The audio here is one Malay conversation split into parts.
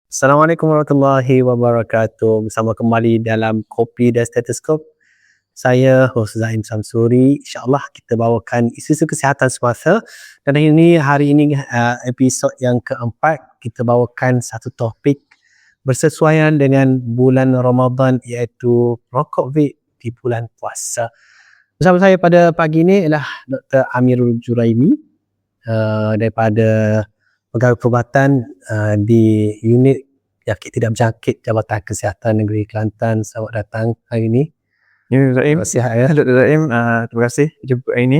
Assalamualaikum warahmatullahi wabarakatuh. Bersama kembali dalam Kopi dan Stetoskop. Saya hos Zaim Samsuri. InsyaAllah kita bawakan isu-isu kesihatan semasa. Dan hari ini episod yang keempat, kita bawakan satu topik bersesuaian dengan bulan Ramadan, iaitu rokok vape di bulan puasa. Bersama saya pada pagi ini ialah Dr. Amirul Juraimi daripada Pegawai Perubatan di Unit Penyakit Tidak Berjangkit Jabatan Kesihatan Negeri Kelantan. Selamat datang hari ini. Ya, Zaim. Sihat ya. Dr. Zaim, terima kasih jemput hari ini.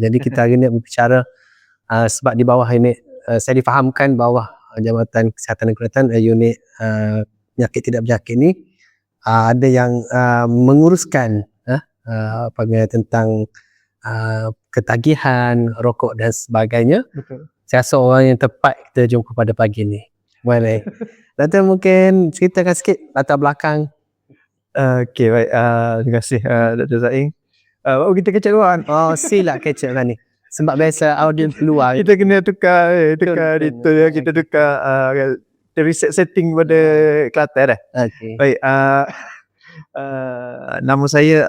Jadi kita hari ini berbicara sebab di bawah ini saya difahamkan bawah Jabatan Kesihatan Negeri Kelantan, Unit Penyakit Tidak Berjangkit ni ada yang menguruskan tentang ketagihan, rokok dan sebagainya. Betul. Saya rasa orang yang tepat kita jumpa pada pagi ni. Boleh. Nanti mungkin ceritakan sikit latar belakang. Okey, baik. Terima kasih Dr. Zaim. Kita kecek luar. Sila kecek lah ni. Sebab biasa audiens luar. Kita kena tukar itu ya. Kita tukar reset setting pada Kelantan dah. Okey. Baik. Nama saya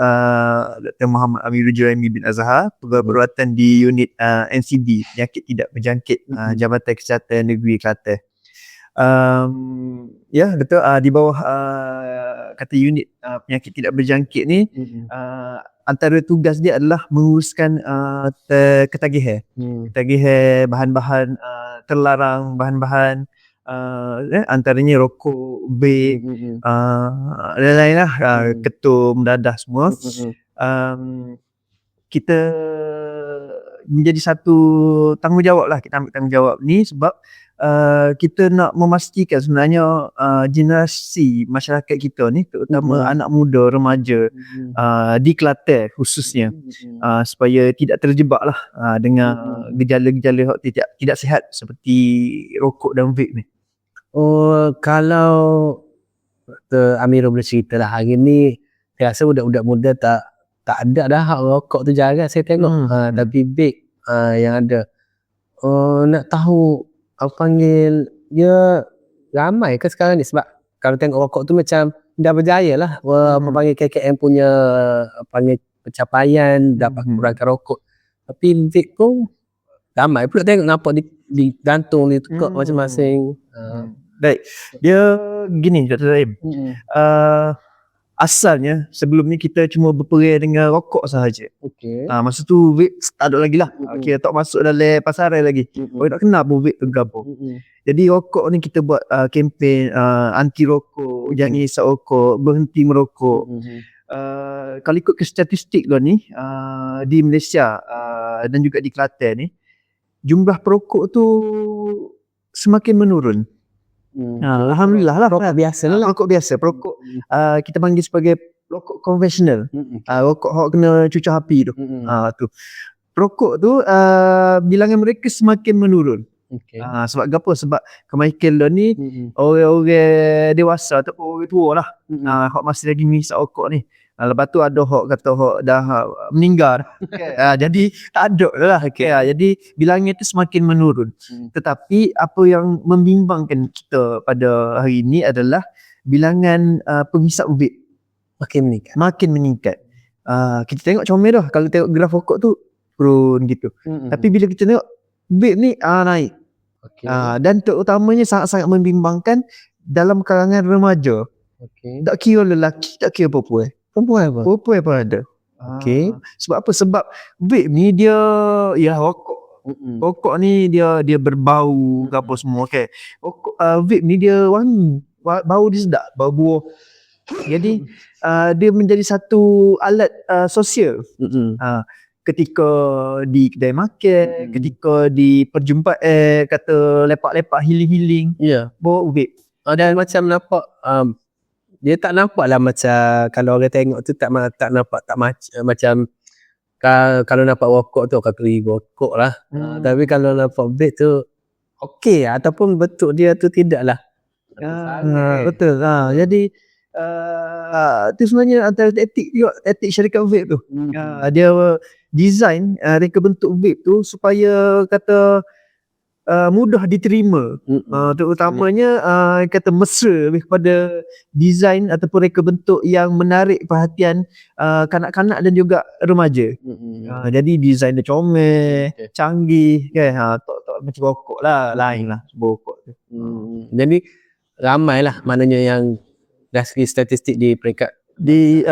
Dr. Muhammad Amirul Juraimi bin Azhar, Pegawai Perubatan di Unit NCD, Penyakit Tidak Berjangkit, Jabatan Kesihatan Negeri Kelantan. Ya, betul. Di bawah kata unit penyakit tidak berjangkit ni, antara tugas dia adalah menguruskan ketagihan. Ketagihan bahan-bahan terlarang, bahan-bahan antaranya rokok, vape, lain-lain lah, ketum, dadah semua. Kita menjadi satu tanggungjawab lah, kita ambil tanggungjawab ni sebab kita nak memastikan sebenarnya generasi masyarakat kita ni, terutama anak muda, remaja di Kelantan khususnya, supaya tidak terjebak lah dengan gejala-gejala tidak sihat seperti rokok dan vape ni. Kalau Dr. Amirul boleh cerita lah, hari ni saya rasa budak-budak muda tak ada dah hak rokok tu jarang saya tengok. Tapi vape yang ada. Nak tahu apa panggil dia ramai ke sekarang ni? Sebab kalau tengok rokok tu macam dah berjaya lah apa panggil KKM punya panggil pencapaian dapat kurangkan rokok. Tapi vape pun ramai pula tengok nampak digantung, ditukar masing-masing. Baik, dia gini Dr. Zaim. Asalnya sebelum ni kita cuma berperai dengan rokok sahaja. Okey. Masa tu vape tak ada lagi lah. Kira tak masuk dalam pasaran lagi. Orang tak kenal pun vape tu apa. Jadi rokok ni kita buat kempen anti rokok, jangan hisap rokok, berhenti merokok. Kalau ikut ke statistik lah ni, di Malaysia dan juga di Kelantan ni, jumlah perokok tu semakin menurun. Alhamdulillah lah. Rokok biasa lah. Rokok biasa, perokok kita panggil sebagai rokok konvensional. Rokok hok kena cucah api tu. Tu. Perokok tu bilangan mereka semakin menurun. Sebab apa? Sebab kebanyakan dah ni orang-orang dewasa ataupun orang tua lah, hok masih lagi ngisap rokok ni. Lepas tu ada hok kata hok dah meninggal. Jadi tak ada lah. Jadi bilangan itu semakin menurun. Tetapi apa yang membimbangkan kita pada hari ini adalah bilangan penghisap vape makin meningkat. Kita tengok comel dah, kalau tengok graf rokok tu turun gitu. Tapi bila kita tengok vape ni naik. Dan terutamanya sangat-sangat membimbangkan dalam kalangan remaja. Tak kira lelaki, tak kira perempuan. Perempuan pun ada. Sebab apa? Sebab vape ni dia rokok. Rokok ni dia berbau ke apa semua. Rokok vape ni dia wangi. Bau dia sedap, bau buah. Jadi dia menjadi satu alat sosial. Ketika di kedai makan, ketika di perjumpaan, kata lepak-lepak healing-healing, bawa vape. Dan macam nampak dia tak nampak lah macam kalau orang tengok tu tak nampak macam kalau nampak rokok tu akan keri rokok lah. Tapi kalau nampak vape tu okey ataupun bentuk dia tu tidak lah. Betul. Jadi tu sebenarnya antara taktik syarikat vape tu. Dia design reka bentuk vape tu supaya kata mudah diterima. Terutamanya kata mesra lebih kepada design ataupun reka bentuk yang menarik perhatian kanak-kanak dan juga remaja. Jadi design dia comel, canggih kan. Tok macam rokok lah, lain lah sebuah rokok tu. Jadi ramai lah maknanya yang dari segi statistik di peringkat Di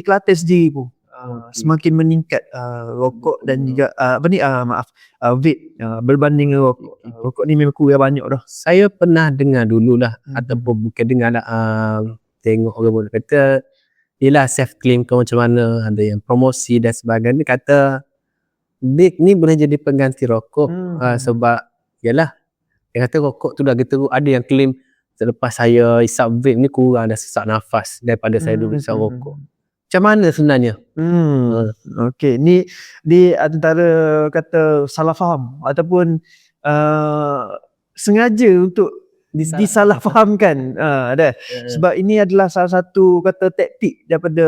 Kelantan sendiri pun semakin meningkat rokok dan juga vape berbanding dengan rokok. Rokok ni memang kurang banyak dah. Saya pernah dengar dululah ataupun bukan dengar lah, tengok orang kata yelah self claim ke macam mana, ada yang promosi dan sebagainya, kata vape ni boleh jadi pengganti rokok. Sebab yalah dia kata rokok tu dah teruk. Ada yang claim selepas saya isap vape ni kurang dah sesak nafas daripada saya dulu isap rokok. Macam mana sebenarnya? Okey, ni di antara kata salah faham ataupun sengaja untuk disalah fahamkan. Sebab ini adalah salah satu kata taktik daripada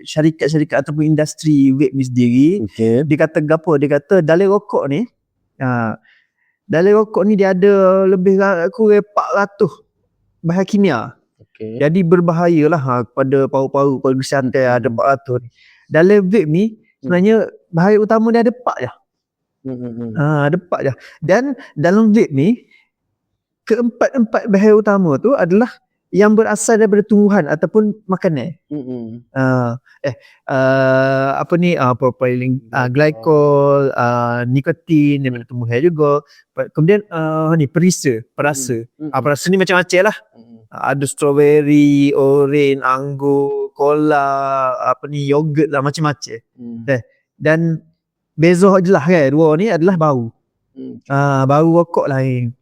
syarikat-syarikat ataupun industri vape ni sendiri. Dia kata gapo? Dia kata dalam rokok ni dia ada lebih kurang 400 bahan kimia. Jadi berbahayalah kepada paru-paru, kepada kesihatan ada 400 ni. Dalam vape ni sebenarnya bahaya utama dia ada 4 je. Ada 4 je. Dan dalam vape ni keempat-empat bahaya utama tu adalah yang berasal daripada tumbuhan ataupun makanan. Propylene glycol, nikotin daripada tumbuhan juga. Kemudian perasa. Perasa ni macam-macam lah. Ada strawberry, orange, anggur, cola, yogurt lah, macam-macam. Dan beza je lah kan, dua ni adalah bau. Bau rokok lain.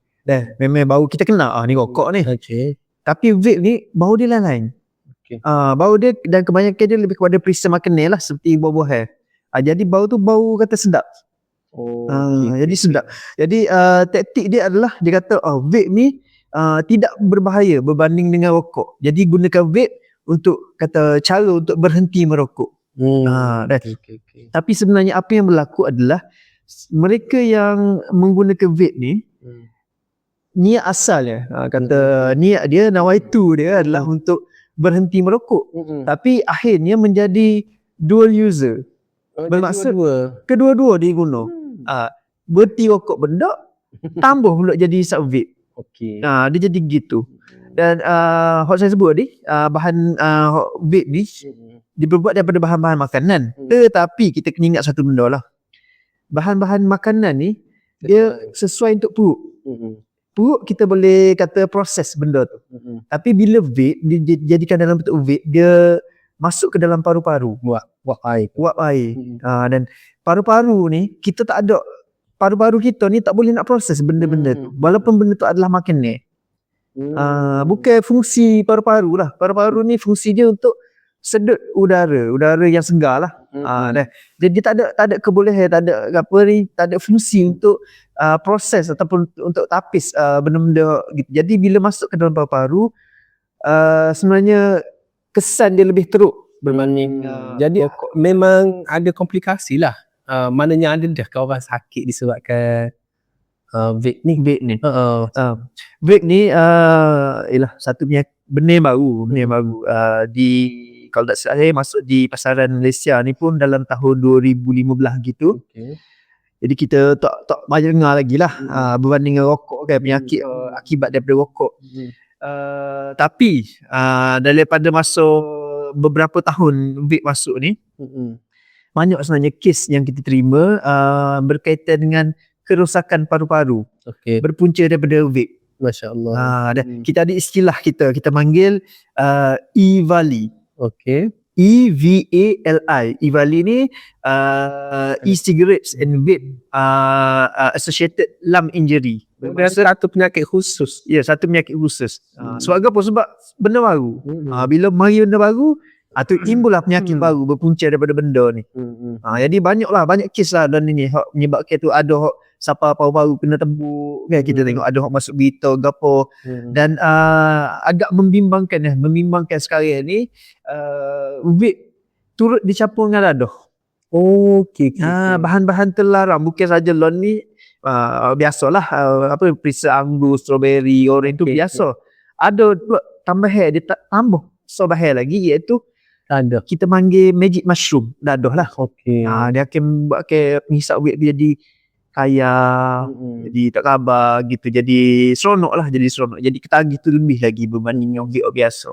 Memang bau kita kenal ni rokok ni. Tapi vape ni bau dia lain. Bau dia dan kebanyakan dia lebih kepada perisa makanan lah, seperti buah-buahan. Jadi bau tu bau kata sedap. Jadi sedap. Jadi taktik dia adalah dia kata vape ni tidak berbahaya berbanding dengan rokok. Jadi gunakan vape untuk kata cara untuk berhenti merokok. Tapi sebenarnya apa yang berlaku adalah mereka yang menggunakan vape ni niat asalnya kata niat dia, nawaitu dia adalah untuk berhenti merokok. Tapi akhirnya menjadi dual user. Bermaksud kedua-dua dia guna. Berhenti rokok benda tambah pula jadi isap vape. Dia jadi gitu. Dan hot saya sebut tadi bahan vape ni diperbuat daripada bahan-bahan makanan. Tetapi kita kena ingat satu benda lah. Bahan-bahan makanan ni dia sesuai untuk perut. Perut kita boleh kata proses benda tu. Tapi bila vape dijadikan dalam bentuk vape, dia masuk ke dalam paru-paru, wap air. Dan paru-paru ni kita tak ada, paru-paru kita ni tak boleh nak proses benda-benda tu walaupun benda tu adalah makanan. Bukan fungsi paru-paru lah. Paru-paru ni fungsi dia untuk sedut udara yang segar lah. Jadi tak ada kebolehan, tak ada fungsi untuk proses ataupun untuk tapis benda-benda gitu. Jadi bila masuk ke dalam paru-paru sebenarnya kesan dia lebih teruk berbanding jadi memang ada komplikasi lah. Maknanya ada dah orang sakit disebabkan vape ni. Vape ni ialah satu benda baru. Kalau tak salah saya masuk di pasaran Malaysia ni pun dalam tahun 2015 gitu. Jadi kita tak banyak dengar lagi lah berbanding dengan rokok kan, penyakit akibat daripada rokok. Tapi daripada masa beberapa tahun vape masuk ni, banyak sebenarnya kes yang kita terima berkaitan dengan kerosakan paru-paru berpunca daripada vape. Masya Allah. Kita ada istilah kita panggil EVALI. EVALI. EVALI ni e-cigarettes and vape associated lung injury. Satu penyakit khusus. Ya, satu penyakit khusus. Sebab apa? Sebab benda baru. Bila mari benda baru, tu timbullah penyakit baru berpunca daripada benda ni. Jadi banyak kes lah dan ini menyebabkan tu ada siapa paru-paru kena tembuk kan, kita tengok ada masuk berita gapo. Dan agak membimbangkan sekarang ni vape turut dicampur dengan dadah. Okey. Bahan-bahan terlarang bukan saja lon ni biasalah apa perisa anggur, strawberry, orange tu Okey, biasa. Ada dua tambahan dia tak tambah so bahan lagi iaitu ada. kita panggil magic mushroom. Dadah lah. Okey. Dia akan buat ke penghisap weight dia jadi kaya, jadi tak khabar gitu. Jadi seronok lah, jadi seronok. Jadi ketagih tu lebih lagi berbanding yang biasa.